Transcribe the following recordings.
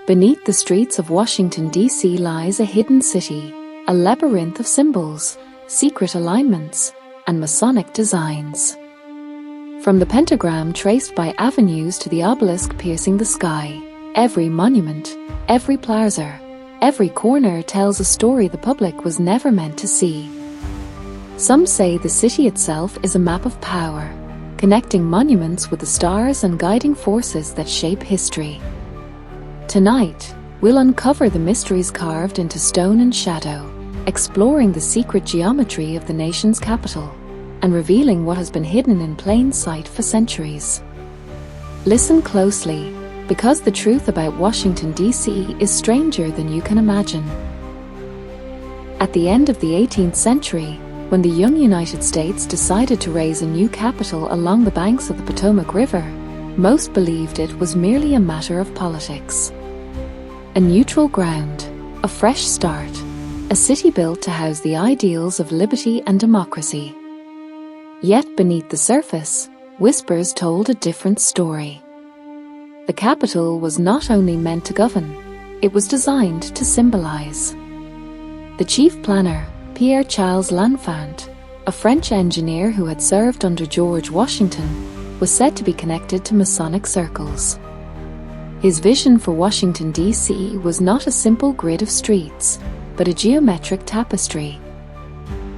Beneath the streets of Washington, D.C. lies a hidden city, a labyrinth of symbols, secret alignments, and Masonic designs. From the pentagram traced by avenues to the obelisk piercing the sky, every monument, every plaza, every corner tells a story the public was never meant to see. Some say the city itself is a map of power, connecting monuments with the stars and guiding forces that shape history. Tonight, we'll uncover the mysteries carved into stone and shadow, exploring the secret geometry of the nation's capital, and revealing what has been hidden in plain sight for centuries. Listen closely, because the truth about Washington, D.C. is stranger than you can imagine. At the end of the 18th century, when the young United States decided to raise a new capital along the banks of the Potomac River, most believed it was merely a matter of politics. A neutral ground, a fresh start, a city built to house the ideals of liberty and democracy. Yet beneath the surface, whispers told a different story. The capital was not only meant to govern, it was designed to symbolize. The chief planner, Pierre-Charles L'Enfant, a French engineer who had served under George Washington, was said to be connected to Masonic circles. His vision for Washington, D.C. was not a simple grid of streets, but a geometric tapestry.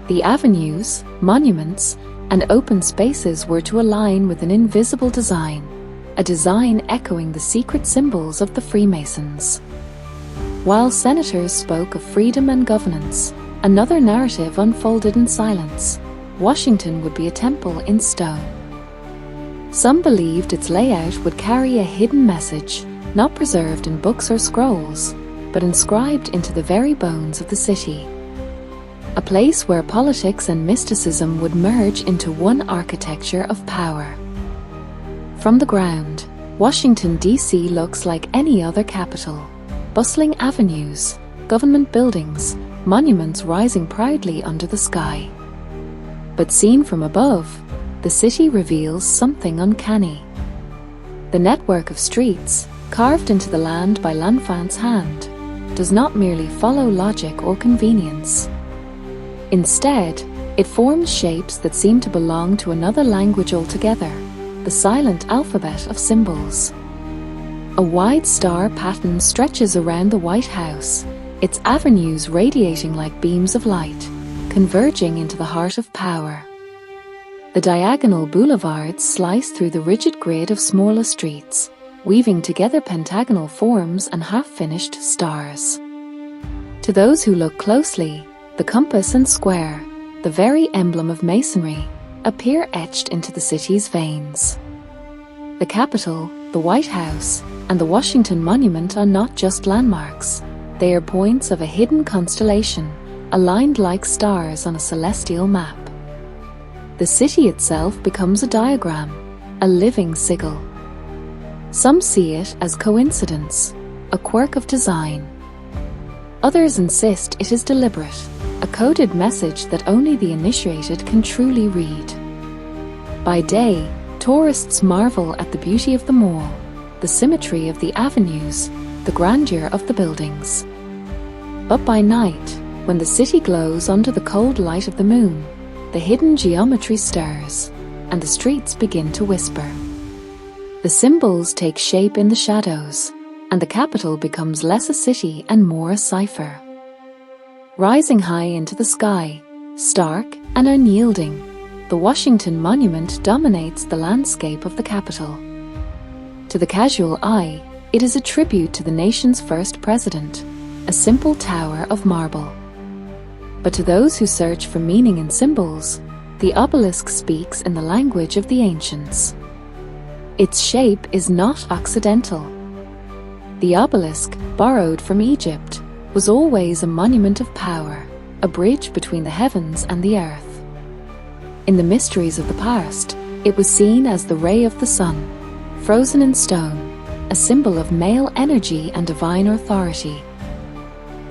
The avenues, monuments, and open spaces were to align with an invisible design, a design echoing the secret symbols of the Freemasons. While senators spoke of freedom and governance, another narrative unfolded in silence. Washington would be a temple in stone. Some believed its layout would carry a hidden message, not preserved in books or scrolls, but inscribed into the very bones of the city. A place where politics and mysticism would merge into one architecture of power. From the ground, Washington, D.C. looks like any other capital. Bustling avenues, government buildings, monuments rising proudly under the sky. But seen from above, the city reveals something uncanny. The network of streets, carved into the land by L'Enfant's hand, does not merely follow logic or convenience. Instead, it forms shapes that seem to belong to another language altogether, the silent alphabet of symbols. A wide star pattern stretches around the White House, its avenues radiating like beams of light, converging into the heart of power. The diagonal boulevards slice through the rigid grid of smaller streets, weaving together pentagonal forms and half-finished stars. To those who look closely, the compass and square, the very emblem of Masonry, appear etched into the city's veins. The Capitol, the White House, and the Washington Monument are not just landmarks. They are points of a hidden constellation, aligned like stars on a celestial map. The city itself becomes a diagram, a living sigil. Some see it as coincidence, a quirk of design. Others insist it is deliberate, a coded message that only the initiated can truly read. By day, tourists marvel at the beauty of the mall, the symmetry of the avenues, the grandeur of the buildings. But by night, when the city glows under the cold light of the moon, the hidden geometry stirs, and the streets begin to whisper. The symbols take shape in the shadows, and the capital becomes less a city and more a cipher. Rising high into the sky, stark and unyielding, the Washington Monument dominates the landscape of the capital. To the casual eye, it is a tribute to the nation's first president, a simple tower of marble. But to those who search for meaning in symbols, the obelisk speaks in the language of the ancients. Its shape is not accidental. The obelisk, borrowed from Egypt, was always a monument of power, a bridge between the heavens and the earth. In the mysteries of the past, it was seen as the ray of the sun, frozen in stone, a symbol of male energy and divine authority.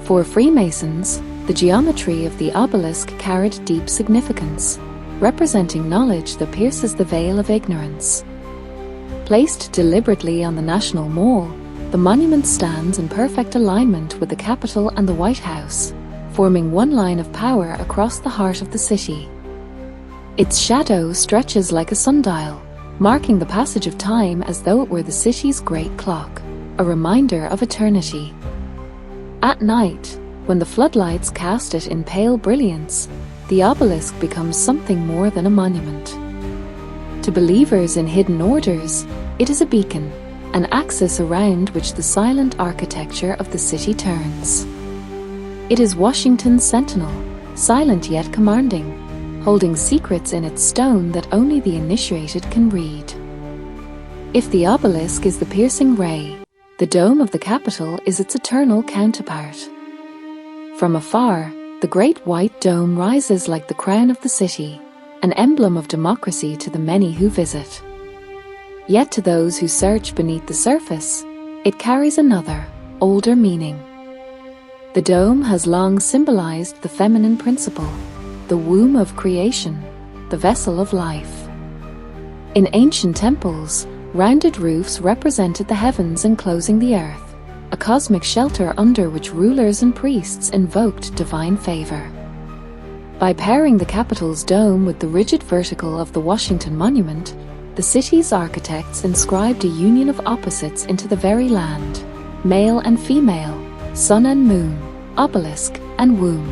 For Freemasons, the geometry of the obelisk carried deep significance, representing knowledge that pierces the veil of ignorance. Placed deliberately on the National Mall, The monument stands in perfect alignment with the Capitol and the White House, forming one line of power across the heart of the city. Its shadow stretches like a sundial, marking the passage of time as though it were the city's great clock, a reminder of eternity. At night, when the floodlights cast it in pale brilliance, the obelisk becomes something more than a monument. To believers in hidden orders, it is a beacon, an axis around which the silent architecture of the city turns. It is Washington's sentinel, silent yet commanding, holding secrets in its stone that only the initiated can read. If the obelisk is the piercing ray, the dome of the Capitol is its eternal counterpart. From afar, the great white dome rises like the crown of the city, an emblem of democracy to the many who visit. Yet to those who search beneath the surface, it carries another, older meaning. The dome has long symbolized the feminine principle, the womb of creation, the vessel of life. In ancient temples, rounded roofs represented the heavens enclosing the earth, a cosmic shelter under which rulers and priests invoked divine favor. By pairing the Capitol's dome with the rigid vertical of the Washington Monument, the city's architects inscribed a union of opposites into the very land: male and female, sun and moon, obelisk and womb.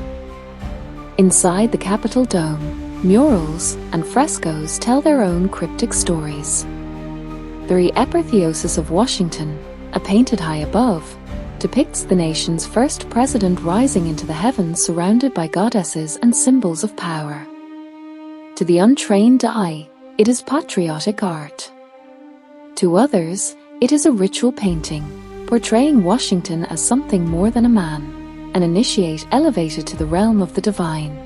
Inside the Capitol dome, murals and frescoes tell their own cryptic stories. The Apotheosis of Washington, a painted high above, depicts the nation's first president rising into the heavens surrounded by goddesses and symbols of power. To the untrained eye, it is patriotic art. To others, it is a ritual painting, portraying Washington as something more than a man, an initiate elevated to the realm of the divine.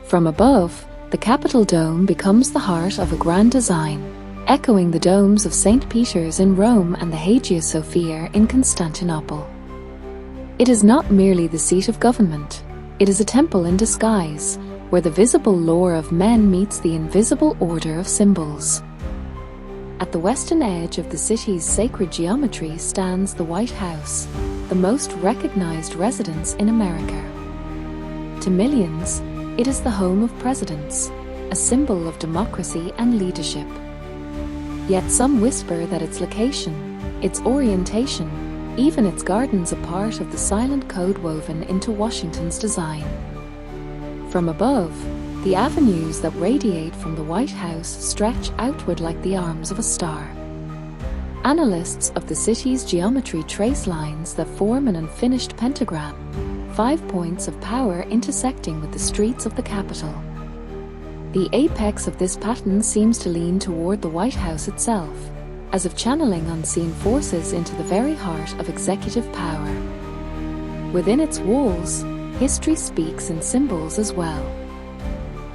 From above, the Capitol dome becomes the heart of a grand design, echoing the domes of St. Peter's in Rome and the Hagia Sophia in Constantinople. It is not merely the seat of government, it is a temple in disguise, where the visible lore of men meets the invisible order of symbols. At the western edge of the city's sacred geometry stands the White House, the most recognized residence in America. To millions, it is the home of presidents, a symbol of democracy and leadership. Yet some whisper that its location, its orientation, even its gardens are part of the silent code woven into Washington's design. From above, the avenues that radiate from the White House stretch outward like the arms of a star. Analysts of the city's geometry trace lines that form an unfinished pentagram, 5 points of power intersecting with the streets of the Capitol. The apex of this pattern seems to lean toward the White House itself, as if channeling unseen forces into the very heart of executive power. Within its walls, history speaks in symbols as well.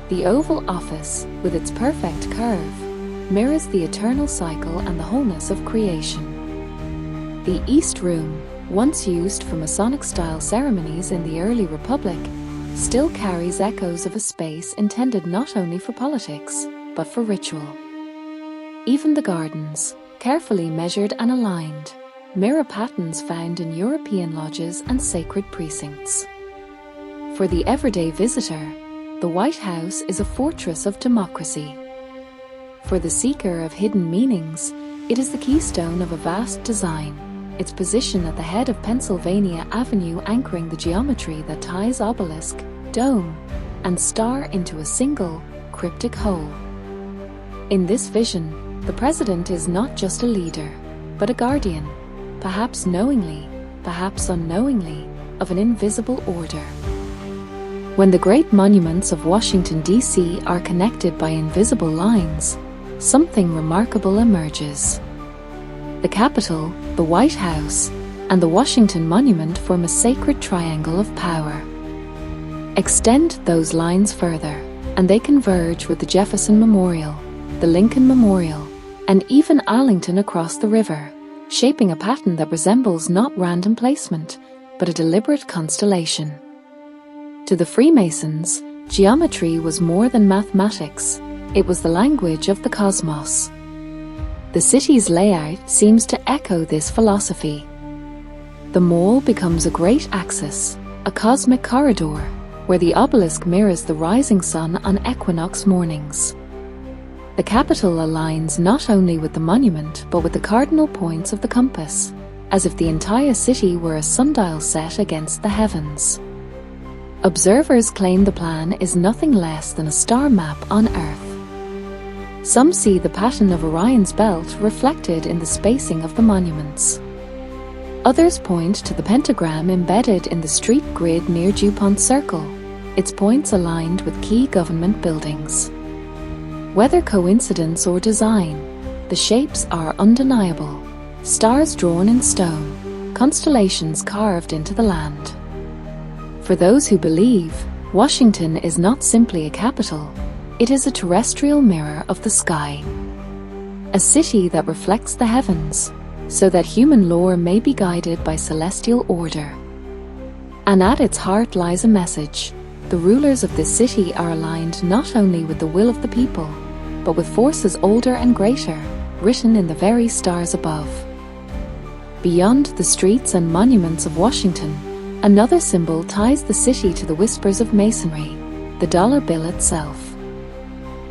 The Oval Office, with its perfect curve, mirrors the eternal cycle and the wholeness of creation. The East Room, once used for Masonic-style ceremonies in the early Republic, still carries echoes of a space intended not only for politics, but for ritual. Even the gardens, carefully measured and aligned, mirror patterns found in European lodges and sacred precincts. For the everyday visitor, the White House is a fortress of democracy. For the seeker of hidden meanings, it is the keystone of a vast design, its position at the head of Pennsylvania Avenue anchoring the geometry that ties obelisk, dome, and star into a single, cryptic whole. In this vision, the president is not just a leader, but a guardian, perhaps knowingly, perhaps unknowingly, of an invisible order. When the great monuments of Washington, D.C. are connected by invisible lines, something remarkable emerges. The Capitol, the White House, and the Washington Monument form a sacred triangle of power. Extend those lines further, and they converge with the Jefferson Memorial, the Lincoln Memorial, and even Arlington across the river, shaping a pattern that resembles not random placement, but a deliberate constellation. To the Freemasons, geometry was more than mathematics, it was the language of the cosmos. The city's layout seems to echo this philosophy. The mall becomes a great axis, a cosmic corridor, where the obelisk mirrors the rising sun on equinox mornings. The Capitol aligns not only with the monument but with the cardinal points of the compass, as if the entire city were a sundial set against the heavens. Observers claim the plan is nothing less than a star map on Earth. Some see the pattern of Orion's belt reflected in the spacing of the monuments. Others point to the pentagram embedded in the street grid near Dupont Circle, its points aligned with key government buildings. Whether coincidence or design, the shapes are undeniable. Stars drawn in stone, constellations carved into the land. For those who believe, Washington is not simply a capital, it is a terrestrial mirror of the sky. A city that reflects the heavens, so that human lore may be guided by celestial order. And at its heart lies a message. The rulers of this city are aligned not only with the will of the people, but with forces older and greater, written in the very stars above. Beyond the streets and monuments of Washington, another symbol ties the city to the whispers of Masonry, the dollar bill itself.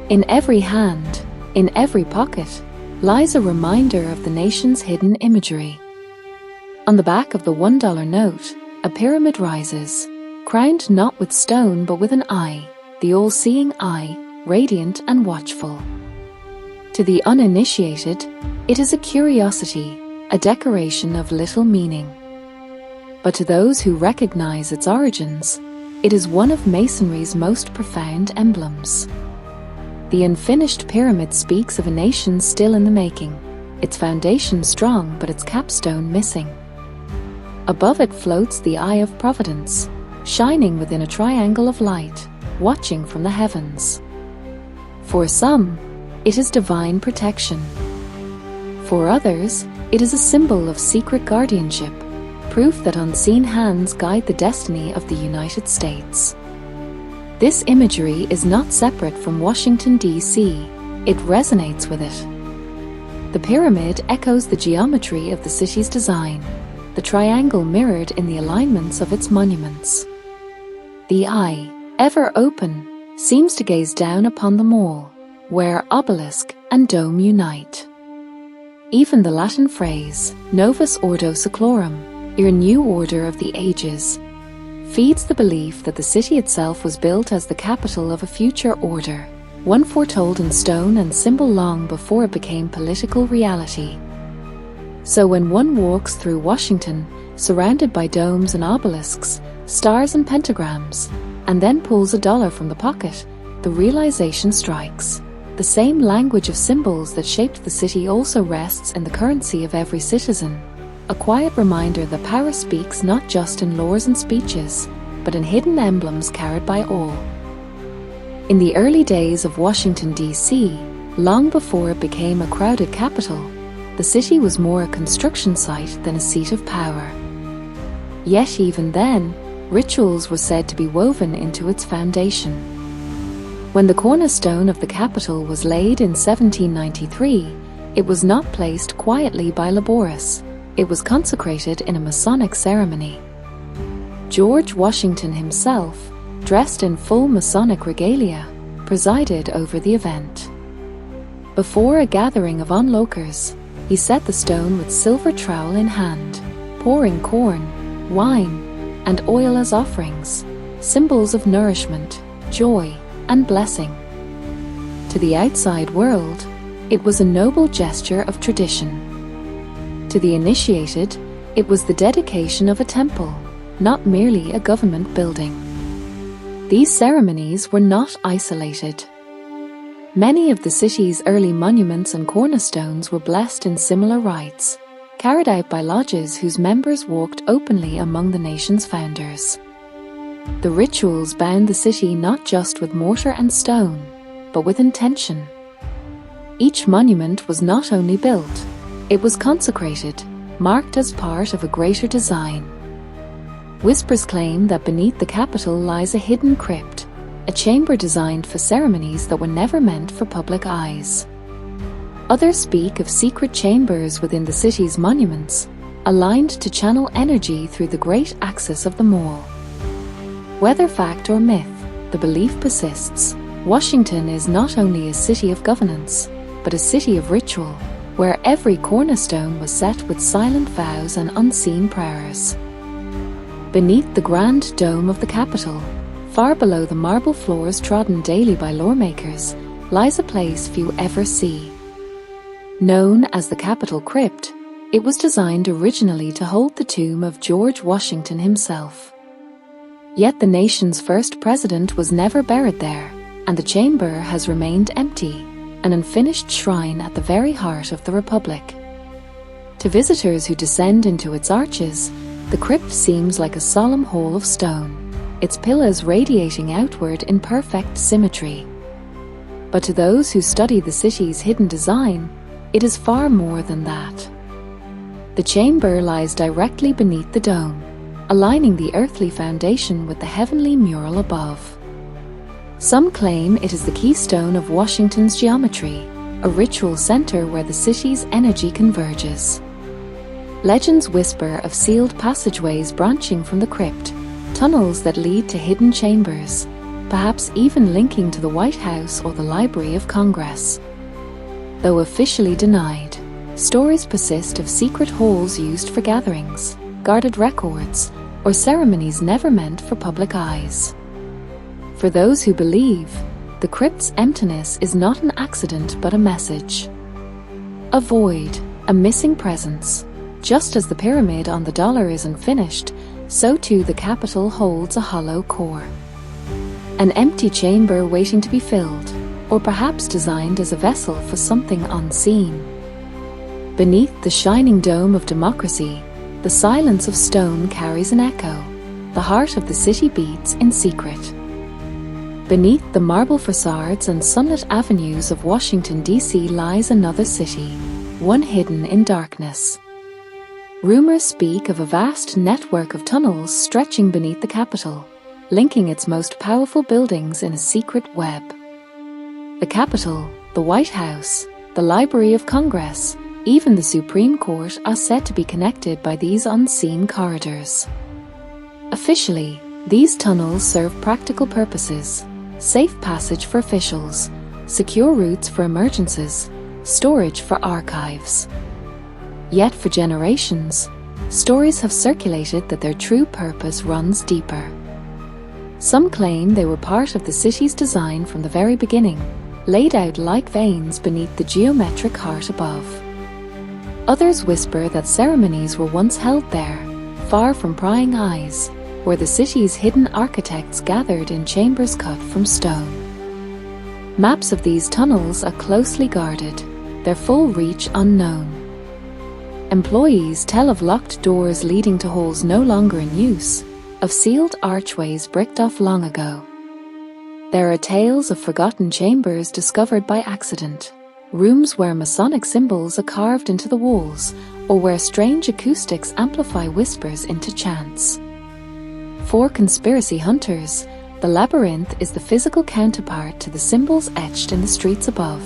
In every hand, in every pocket, lies a reminder of the nation's hidden imagery. On the back of the $1 note, a pyramid rises, crowned not with stone but with an eye, the all-seeing eye, radiant and watchful. To the uninitiated, it is a curiosity, a decoration of little meaning. But to those who recognize its origins, it is one of Masonry's most profound emblems. The unfinished pyramid speaks of a nation still in the making, its foundation strong but its capstone missing. Above it floats the eye of Providence, shining within a triangle of light, watching from the heavens. For some, it is divine protection. For others, it is a symbol of secret guardianship, proof that unseen hands guide the destiny of the United States. This imagery is not separate from Washington, D.C., it resonates with it. The pyramid echoes the geometry of the city's design, the triangle mirrored in the alignments of its monuments. The eye, ever open, seems to gaze down upon the mall, where obelisk and dome unite. Even the Latin phrase, Novus Ordo Seclorum, your new order of the ages, feeds the belief that the city itself was built as the capital of a future order, one foretold in stone and symbol long before it became political reality. So when one walks through Washington, surrounded by domes and obelisks, stars and pentagrams, and then pulls $1 from the pocket, the realization strikes. The same language of symbols that shaped the city also rests in the currency of every citizen, a quiet reminder that power speaks not just in laws and speeches, but in hidden emblems carried by all. In the early days of Washington, D.C., long before it became a crowded capital, the city was more a construction site than a seat of power. Yet even then, rituals were said to be woven into its foundation. When the cornerstone of the Capitol was laid in 1793, it was not placed quietly by laborious, it was consecrated in a Masonic ceremony. George Washington himself, dressed in full Masonic regalia, presided over the event. Before a gathering of onlookers, he set the stone with silver trowel in hand, pouring corn, wine, and oil as offerings, symbols of nourishment, joy, and blessing. To the outside world, it was a noble gesture of tradition. To the initiated, it was the dedication of a temple, not merely a government building. These ceremonies were not isolated. Many of the city's early monuments and cornerstones were blessed in similar rites, carried out by lodges whose members walked openly among the nation's founders. The rituals bound the city not just with mortar and stone, but with intention. Each monument was not only built, it was consecrated, marked as part of a greater design. Whispers claim that beneath the Capitol lies a hidden crypt, a chamber designed for ceremonies that were never meant for public eyes. Others speak of secret chambers within the city's monuments, aligned to channel energy through the great axis of the mall. Whether fact or myth, the belief persists. Washington is not only a city of governance, but a city of ritual, where every cornerstone was set with silent vows and unseen prayers. Beneath the grand dome of the Capitol, far below the marble floors trodden daily by lawmakers, lies a place few ever see. Known as the Capitol Crypt, it was designed originally to hold the tomb of George Washington himself. Yet the nation's first president was never buried there, and the chamber has remained empty, an unfinished shrine at the very heart of the Republic. To visitors who descend into its arches, the crypt seems like a solemn hall of stone, its pillars radiating outward in perfect symmetry. But to those who study the city's hidden design, it is far more than that. The chamber lies directly beneath the dome, aligning the earthly foundation with the heavenly mural above. Some claim it is the keystone of Washington's geometry, a ritual center where the city's energy converges. Legends whisper of sealed passageways branching from the crypt, tunnels that lead to hidden chambers, perhaps even linking to the White House or the Library of Congress. Though officially denied, stories persist of secret halls used for gatherings, guarded records, or ceremonies never meant for public eyes. For those who believe, the crypt's emptiness is not an accident but a message. A void, a missing presence. Just as the pyramid on the dollar is unfinished, so too the Capitol holds a hollow core. An empty chamber waiting to be filled, or perhaps designed as a vessel for something unseen. Beneath the shining dome of democracy, the silence of stone carries an echo. The heart of the city beats in secret. Beneath the marble facades and sunlit avenues of Washington, D.C. lies another city, one hidden in darkness. Rumors speak of a vast network of tunnels stretching beneath the Capitol, linking its most powerful buildings in a secret web. The Capitol, the White House, the Library of Congress, even the Supreme Court are said to be connected by these unseen corridors. Officially, these tunnels serve practical purposes: safe passage for officials, secure routes for emergencies, storage for archives. Yet for generations, stories have circulated that their true purpose runs deeper. Some claim they were part of the city's design from the very beginning, laid out like veins beneath the geometric heart above. Others whisper that ceremonies were once held there, far from prying eyes, where the city's hidden architects gathered in chambers cut from stone. Maps of these tunnels are closely guarded, their full reach unknown. Employees tell of locked doors leading to halls no longer in use, of sealed archways bricked off long ago. There are tales of forgotten chambers discovered by accident, rooms where Masonic symbols are carved into the walls, or where strange acoustics amplify whispers into chants. For conspiracy hunters, the labyrinth is the physical counterpart to the symbols etched in the streets above,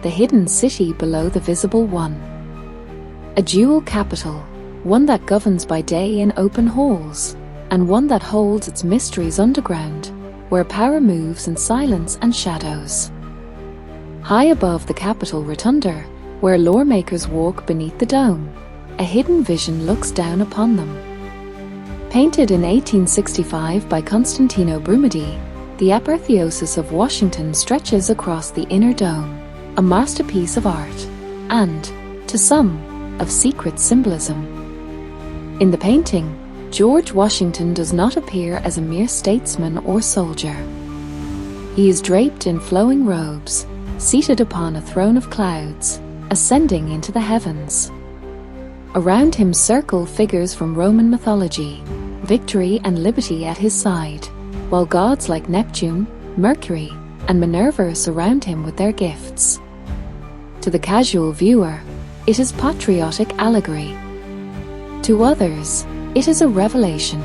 the hidden city below the visible one. A dual capital, one that governs by day in open halls, and one that holds its mysteries underground, where power moves in silence and shadows. High above the Capitol Rotunda, where lawmakers walk beneath the dome, a hidden vision looks down upon them. Painted in 1865 by Constantino Brumidi, the Apotheosis of Washington stretches across the inner dome, a masterpiece of art, and, to some, of secret symbolism. In the painting, George Washington does not appear as a mere statesman or soldier. He is draped in flowing robes, seated upon a throne of clouds, ascending into the heavens. Around him circle figures from Roman mythology, victory and liberty at his side, while gods like Neptune, Mercury, and Minerva surround him with their gifts. To the casual viewer, it is patriotic allegory. To others, it is a revelation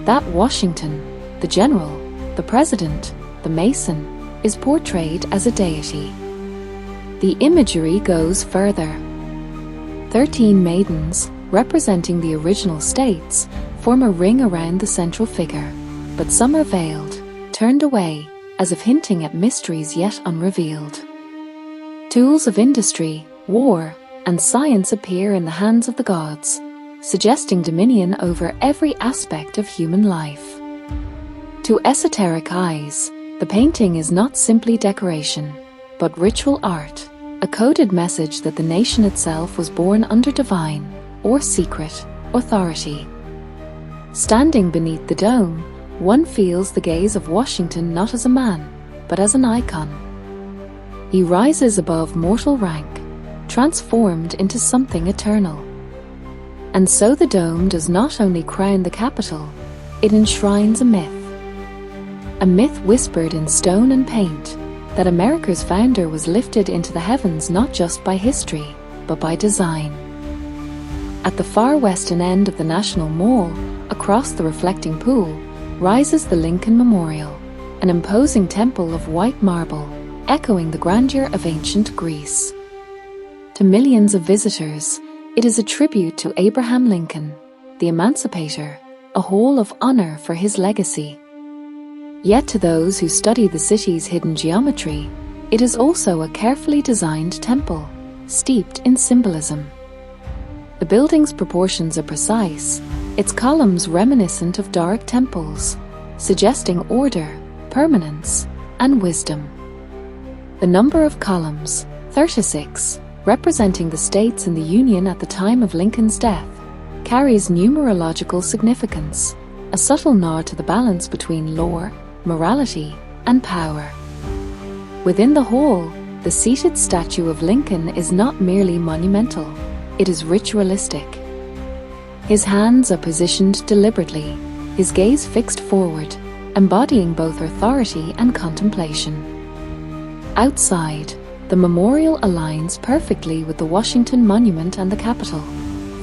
that Washington, the general, the president, the Mason, is portrayed as a deity. The imagery goes further. 13 maidens, representing the original states, form a ring around the central figure, but some are veiled, turned away, as if hinting at mysteries yet unrevealed. Tools of industry, war, and science appear in the hands of the gods, suggesting dominion over every aspect of human life. To esoteric eyes, the painting is not simply decoration, but ritual art, a coded message that the nation itself was born under divine, or secret, authority. Standing beneath the dome, one feels the gaze of Washington not as a man, but as an icon. He rises above mortal rank, transformed into something eternal. And so the dome does not only crown the Capitol, it enshrines a myth. A myth whispered in stone and paint, that America's founder was lifted into the heavens not just by history, but by design. At the far western end of the National Mall, across the reflecting pool, rises the Lincoln Memorial, an imposing temple of white marble, echoing the grandeur of ancient Greece. To millions of visitors, it is a tribute to Abraham Lincoln, the emancipator, a hall of honor for his legacy. Yet to those who study the city's hidden geometry, it is also a carefully designed temple, steeped in symbolism. The building's proportions are precise, its columns reminiscent of Doric temples, suggesting order, permanence, and wisdom. The number of columns, 36, representing the states in the Union at the time of Lincoln's death, carries numerological significance, a subtle nod to the balance between law, morality, and power. Within the hall, the seated statue of Lincoln is not merely monumental, it is ritualistic. His hands are positioned deliberately, his gaze fixed forward, embodying both authority and contemplation. Outside, the memorial aligns perfectly with the Washington Monument and the Capitol,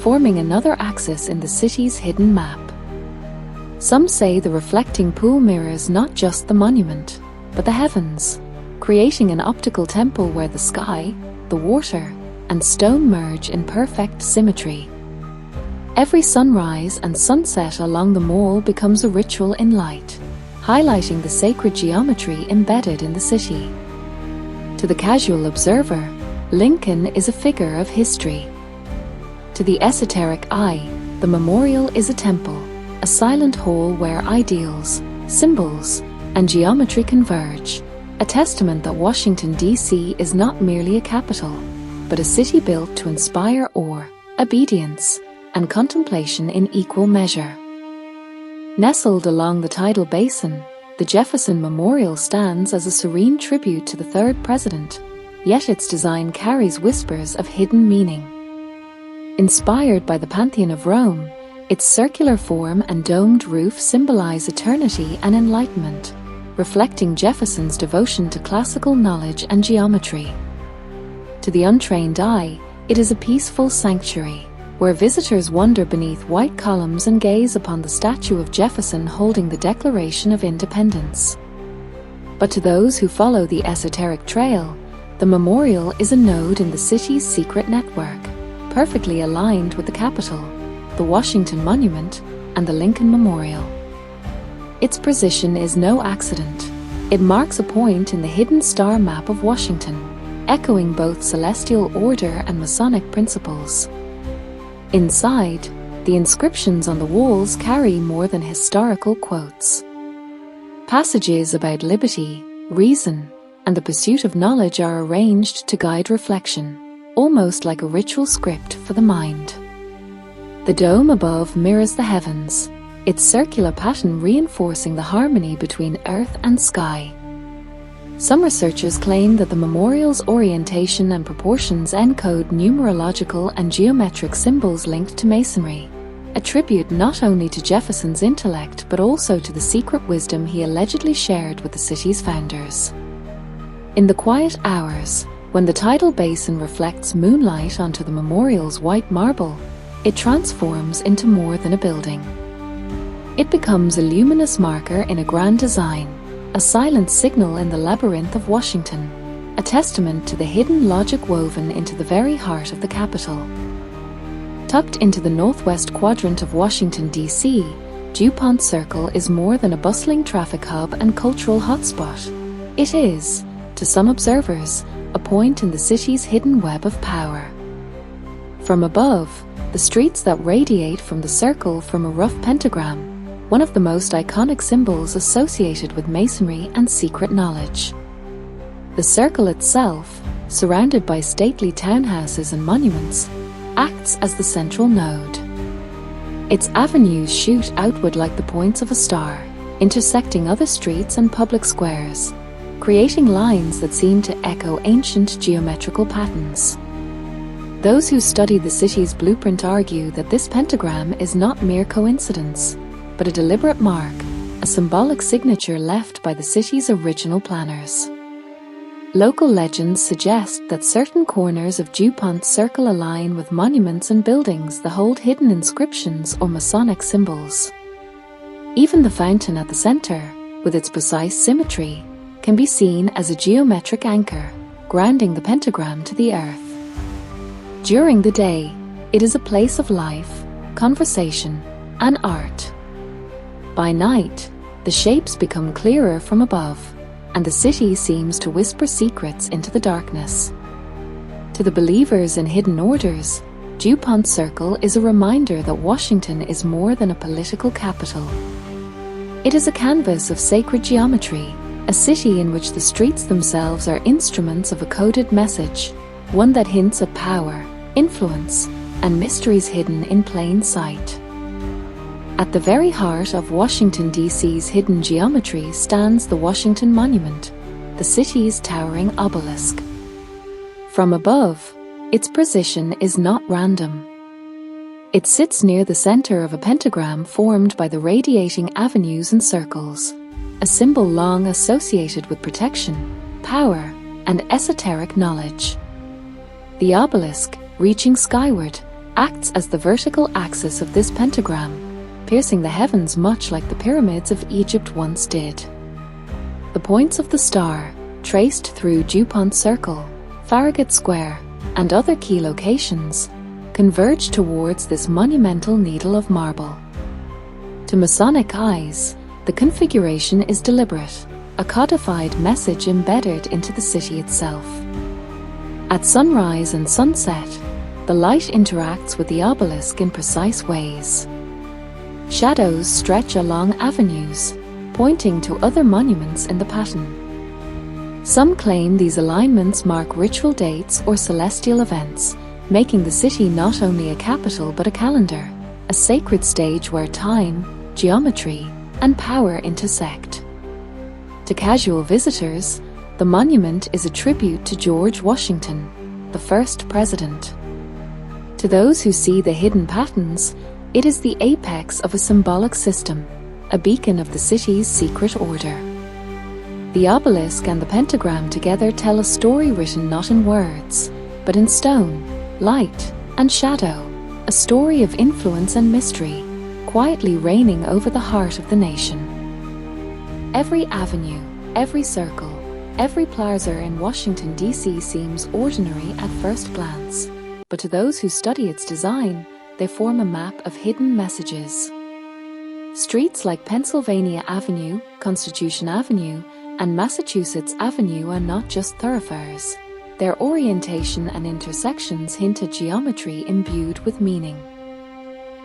forming another axis in the city's hidden map. Some say the reflecting pool mirrors not just the monument, but the heavens, creating an optical temple where the sky, the water, and stone merge in perfect symmetry. Every sunrise and sunset along the mall becomes a ritual in light, highlighting the sacred geometry embedded in the city. To the casual observer, Lincoln is a figure of history. To the esoteric eye, the memorial is a temple, a silent hall where ideals, symbols, and geometry converge, a testament that Washington, D.C. is not merely a capital, but a city built to inspire awe, obedience, and contemplation in equal measure. Nestled along the tidal basin, the Jefferson Memorial stands as a serene tribute to the third president, yet its design carries whispers of hidden meaning. Inspired by the Pantheon of Rome, its circular form and domed roof symbolize eternity and enlightenment, reflecting Jefferson's devotion to classical knowledge and geometry. To the untrained eye, it is a peaceful sanctuary, where visitors wander beneath white columns and gaze upon the statue of Jefferson holding the Declaration of Independence. But to those who follow the esoteric trail, the memorial is a node in the city's secret network, perfectly aligned with the Capitol, the Washington Monument, and the Lincoln Memorial. Its position is no accident. It marks a point in the hidden star map of Washington, echoing both celestial order and Masonic principles. Inside, the inscriptions on the walls carry more than historical quotes. Passages about liberty, reason, and the pursuit of knowledge are arranged to guide reflection, almost like a ritual script for the mind. The dome above mirrors the heavens, its circular pattern reinforcing the harmony between earth and sky. Some researchers claim that the memorial's orientation and proportions encode numerological and geometric symbols linked to Masonry, a tribute not only to Jefferson's intellect but also to the secret wisdom he allegedly shared with the city's founders. In the quiet hours, when the tidal basin reflects moonlight onto the memorial's white marble, it transforms into more than a building. It becomes a luminous marker in a grand design, a silent signal in the labyrinth of Washington, a testament to the hidden logic woven into the very heart of the capital. Tucked into the northwest quadrant of Washington, D.C., Dupont Circle is more than a bustling traffic hub and cultural hotspot. It is, to some observers, a point in the city's hidden web of power. From above, the streets that radiate from the circle form a rough pentagram, one of the most iconic symbols associated with Masonry and secret knowledge. The circle itself, surrounded by stately townhouses and monuments, acts as the central node. Its avenues shoot outward like the points of a star, intersecting other streets and public squares, creating lines that seem to echo ancient geometrical patterns. Those who study the city's blueprint argue that this pentagram is not mere coincidence, but a deliberate mark, a symbolic signature left by the city's original planners. Local legends suggest that certain corners of Dupont Circle align with monuments and buildings that hold hidden inscriptions or Masonic symbols. Even the fountain at the center, with its precise symmetry, can be seen as a geometric anchor, grounding the pentagram to the earth. During the day, it is a place of life, conversation, and art. By night, the shapes become clearer from above, and the city seems to whisper secrets into the darkness. To the believers in hidden orders, Dupont Circle is a reminder that Washington is more than a political capital. It is a canvas of sacred geometry, a city in which the streets themselves are instruments of a coded message, one that hints at power, influence, and mysteries hidden in plain sight. At the very heart of Washington, D.C.'s hidden geometry stands the Washington Monument, the city's towering obelisk. From above, its position is not random. It sits near the center of a pentagram formed by the radiating avenues and circles, a symbol long associated with protection, power, and esoteric knowledge. The obelisk, reaching skyward, acts as the vertical axis of this pentagram, piercing the heavens much like the pyramids of Egypt once did. The points of the star, traced through Dupont Circle, Farragut Square, and other key locations, converge towards this monumental needle of marble. To Masonic eyes, the configuration is deliberate, a codified message embedded into the city itself. At sunrise and sunset, the light interacts with the obelisk in precise ways. Shadows stretch along avenues, pointing to other monuments in the pattern. Some claim these alignments mark ritual dates or celestial events, making the city not only a capital but a calendar, a sacred stage where time, geometry, and power intersect. To casual visitors, the monument is a tribute to George Washington, the first president. To those who see the hidden patterns, it is the apex of a symbolic system, a beacon of the city's secret order. The obelisk and the pentagram together tell a story written not in words, but in stone, light, and shadow, a story of influence and mystery, quietly reigning over the heart of the nation. Every avenue, every circle, every plaza in Washington, D.C. seems ordinary at first glance, but to those who study its design, they form a map of hidden messages. Streets like Pennsylvania Avenue, Constitution Avenue, and Massachusetts Avenue are not just thoroughfares. Their orientation and intersections hint at geometry imbued with meaning.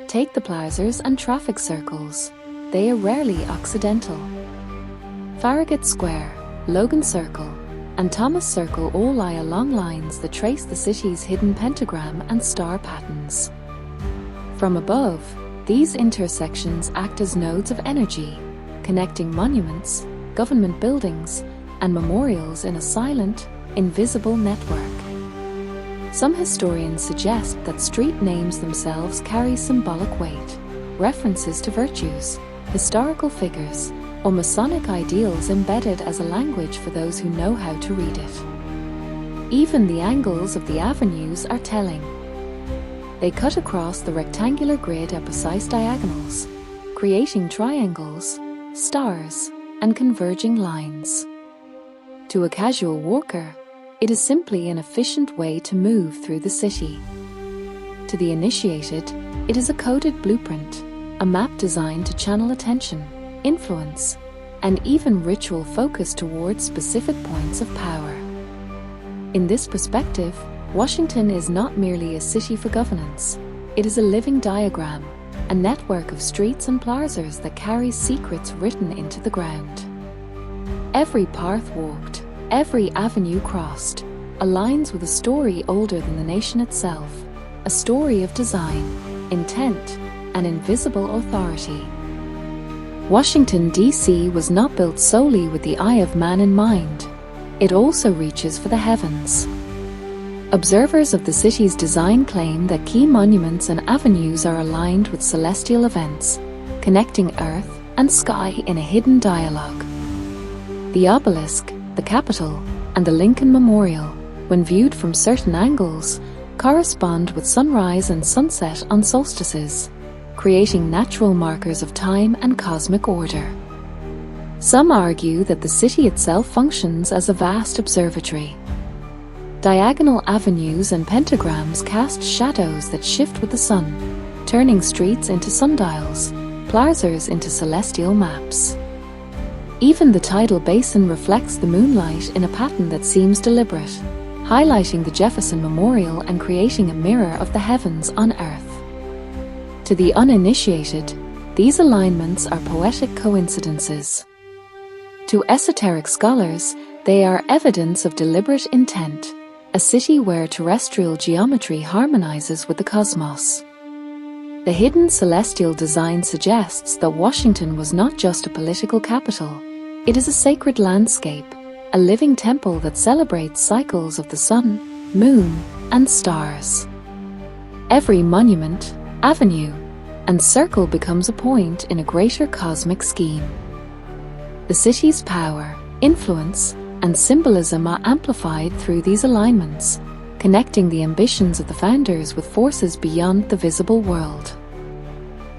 Take the plazas and traffic circles. They are rarely accidental. Farragut Square, Logan Circle, and Thomas Circle all lie along lines that trace the city's hidden pentagram and star patterns. From above, these intersections act as nodes of energy, connecting monuments, government buildings, and memorials in a silent, invisible network. Some historians suggest that street names themselves carry symbolic weight, references to virtues, historical figures, or Masonic ideals embedded as a language for those who know how to read it. Even the angles of the avenues are telling. They cut across the rectangular grid at precise diagonals, creating triangles, stars, and converging lines. To a casual walker, It is simply an efficient way to move through the city. To the initiated, it is a coded blueprint, a map designed to channel attention, influence, and even ritual focus towards specific points of power. In this perspective, Washington is not merely a city for governance. It is a living diagram, a network of streets and plazas that carries secrets written into the ground. Every path walked, every avenue crossed, aligns with a story older than the nation itself, a story of design, intent, and invisible authority. Washington, D.C. was not built solely with the eye of man in mind. It also reaches for the heavens. Observers of the city's design claim that key monuments and avenues are aligned with celestial events, connecting earth and sky in a hidden dialogue. The Obelisk, the Capitol, and the Lincoln Memorial, when viewed from certain angles, correspond with sunrise and sunset on solstices, creating natural markers of time and cosmic order. Some argue that the city itself functions as a vast observatory. Diagonal avenues and pentagrams cast shadows that shift with the sun, turning streets into sundials, plazas into celestial maps. Even the tidal basin reflects the moonlight in a pattern that seems deliberate, highlighting the Jefferson Memorial and creating a mirror of the heavens on earth. To the uninitiated, these alignments are poetic coincidences. To esoteric scholars, they are evidence of deliberate intent, a city where terrestrial geometry harmonizes with the cosmos. The hidden celestial design suggests that Washington was not just a political capital, it is a sacred landscape, a living temple that celebrates cycles of the sun, moon, and stars. Every monument, avenue, and circle becomes a point in a greater cosmic scheme. The city's power, influence, and symbolism are amplified through these alignments, connecting the ambitions of the founders with forces beyond the visible world.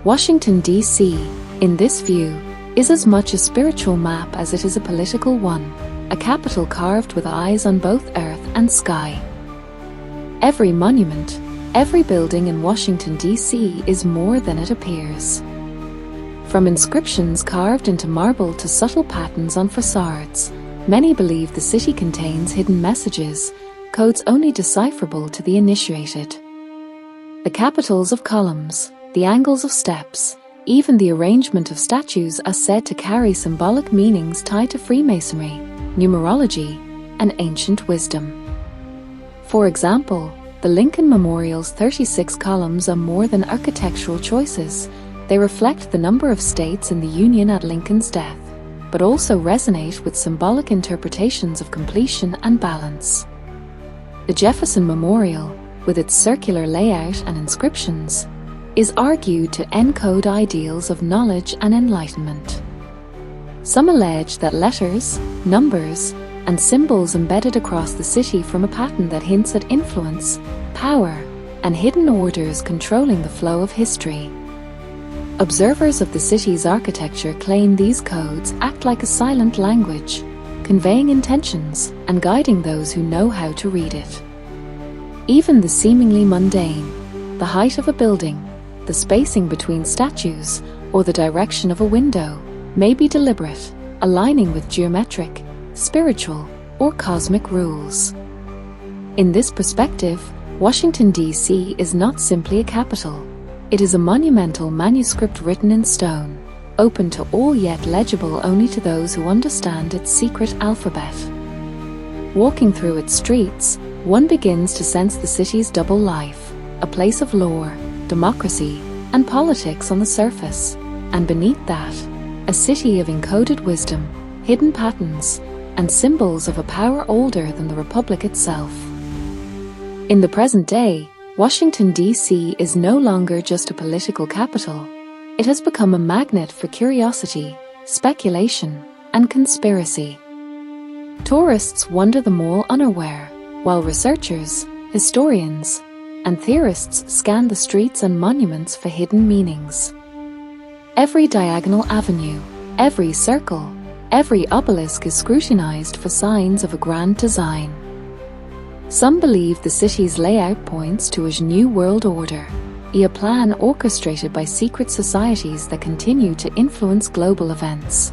Washington, D.C., in this view, is as much a spiritual map as it is a political one, a capital carved with eyes on both earth and sky. Every monument, every building in Washington, D.C. is more than it appears. From inscriptions carved into marble to subtle patterns on facades, many believe the city contains hidden messages, codes only decipherable to the initiated. The capitals of columns, the angles of steps, even the arrangement of statues are said to carry symbolic meanings tied to Freemasonry, numerology, and ancient wisdom. For example, the Lincoln Memorial's 36 columns are more than architectural choices. They reflect the number of states in the Union at Lincoln's death, but also resonate with symbolic interpretations of completion and balance. The Jefferson Memorial, with its circular layout and inscriptions, is argued to encode ideals of knowledge and enlightenment. Some allege that letters, numbers, and symbols embedded across the city form a pattern that hints at influence, power, and hidden orders controlling the flow of history. Observers of the city's architecture claim these codes act like a silent language, conveying intentions and guiding those who know how to read it. Even the seemingly mundane, the height of a building, the spacing between statues, or the direction of a window, may be deliberate, aligning with geometric, spiritual, or cosmic rules. In this perspective, Washington, D.C. is not simply a capital. It is a monumental manuscript written in stone, open to all yet legible only to those who understand its secret alphabet. Walking through its streets, one begins to sense the city's double life, a place of lore, democracy, and politics on the surface, and beneath that, a city of encoded wisdom, hidden patterns, and symbols of a power older than the Republic itself. In the present day, Washington, D.C. is no longer just a political capital. It has become a magnet for curiosity, speculation, and conspiracy. Tourists wander the mall unaware, while researchers, historians, and theorists scan the streets and monuments for hidden meanings. Every diagonal avenue, every circle, every obelisk is scrutinized for signs of a grand design. Some believe the city's layout points to a new world order, a plan orchestrated by secret societies that continue to influence global events.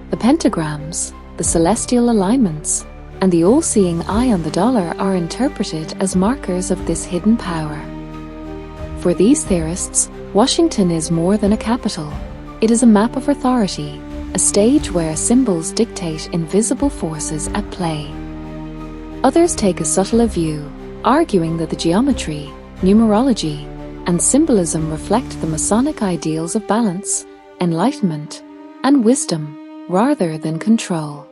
The pentagrams, the celestial alignments, and the all-seeing eye on the dollar are interpreted as markers of this hidden power. For these theorists, Washington is more than a capital. It is a map of authority, a stage where symbols dictate invisible forces at play. Others take a subtler view, arguing that the geometry, numerology, and symbolism reflect the Masonic ideals of balance, enlightenment, and wisdom, rather than control.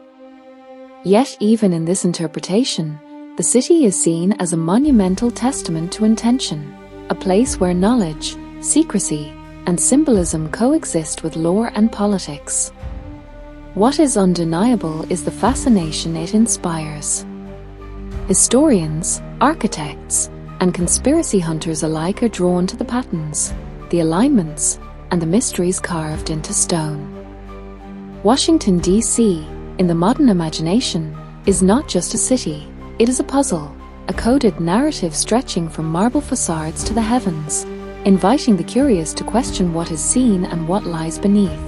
Yet even in this interpretation, the city is seen as a monumental testament to intention, a place where knowledge, secrecy, and symbolism coexist with lore and politics. What is undeniable is the fascination it inspires. Historians, architects, and conspiracy hunters alike are drawn to the patterns, the alignments, and the mysteries carved into stone. Washington, D.C., in the modern imagination, is not just a city, it is a puzzle, a coded narrative stretching from marble facades to the heavens, inviting the curious to question what is seen and what lies beneath.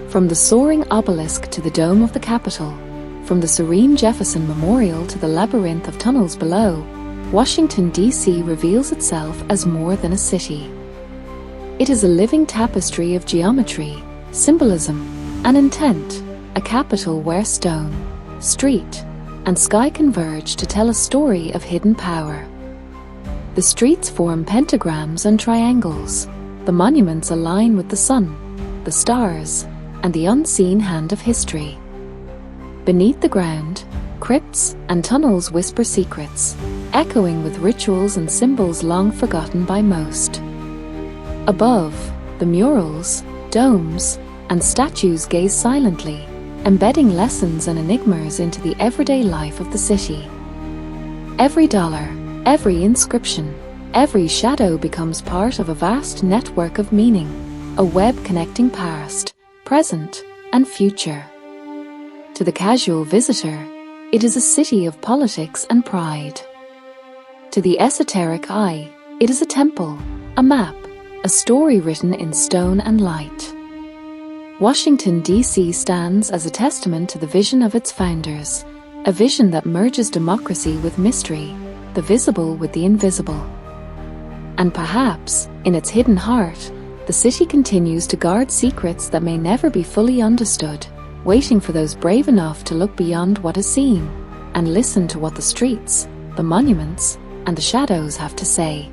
From the soaring obelisk to the dome of the Capitol, from the serene Jefferson Memorial to the labyrinth of tunnels below, Washington, D.C. reveals itself as more than a city. It is a living tapestry of geometry, symbolism, and intent, a capital where stone, street, and sky converge to tell a story of hidden power. The streets form pentagrams and triangles, the monuments align with the sun, the stars, and the unseen hand of history. Beneath the ground, crypts and tunnels whisper secrets, echoing with rituals and symbols long forgotten by most. Above, the murals, domes, and statues gaze silently, embedding lessons and enigmas into the everyday life of the city. Every dollar, every inscription, every shadow becomes part of a vast network of meaning, a web connecting past, present, and future. To the casual visitor, it is a city of politics and pride. To the esoteric eye, it is a temple, a map, a story written in stone and light. Washington, D.C. stands as a testament to the vision of its founders, a vision that merges democracy with mystery, the visible with the invisible. And perhaps, in its hidden heart, the city continues to guard secrets that may never be fully understood, waiting for those brave enough to look beyond what is seen and listen to what the streets, the monuments, and the shadows have to say.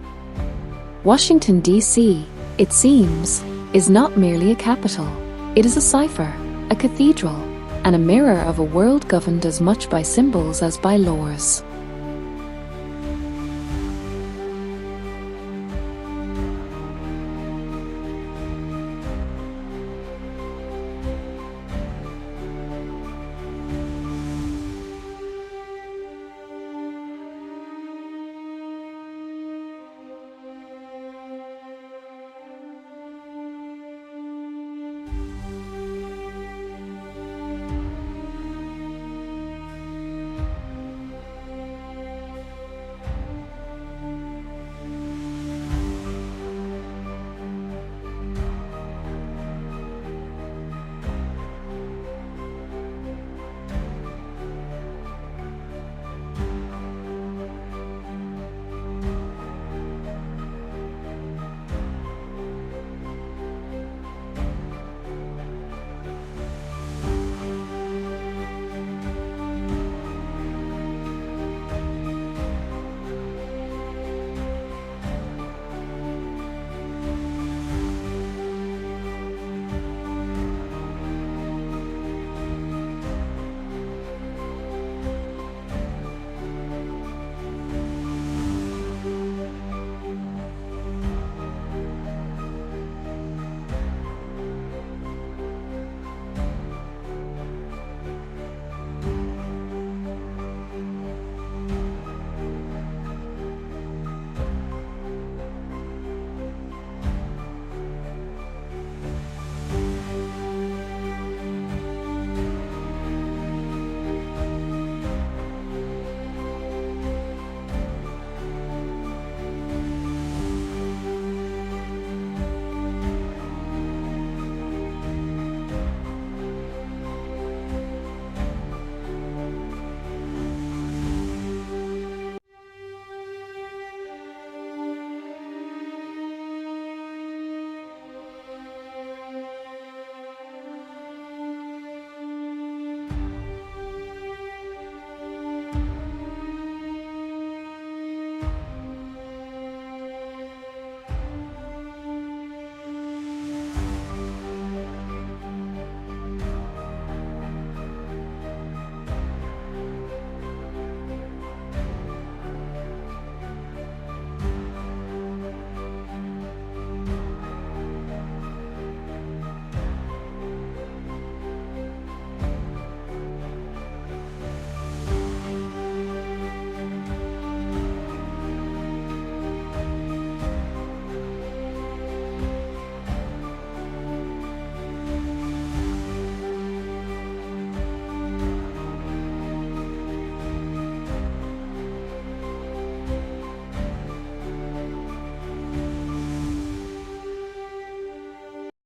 Washington, D.C., it seems, is not merely a capital. It is a cipher, a cathedral, and a mirror of a world governed as much by symbols as by laws.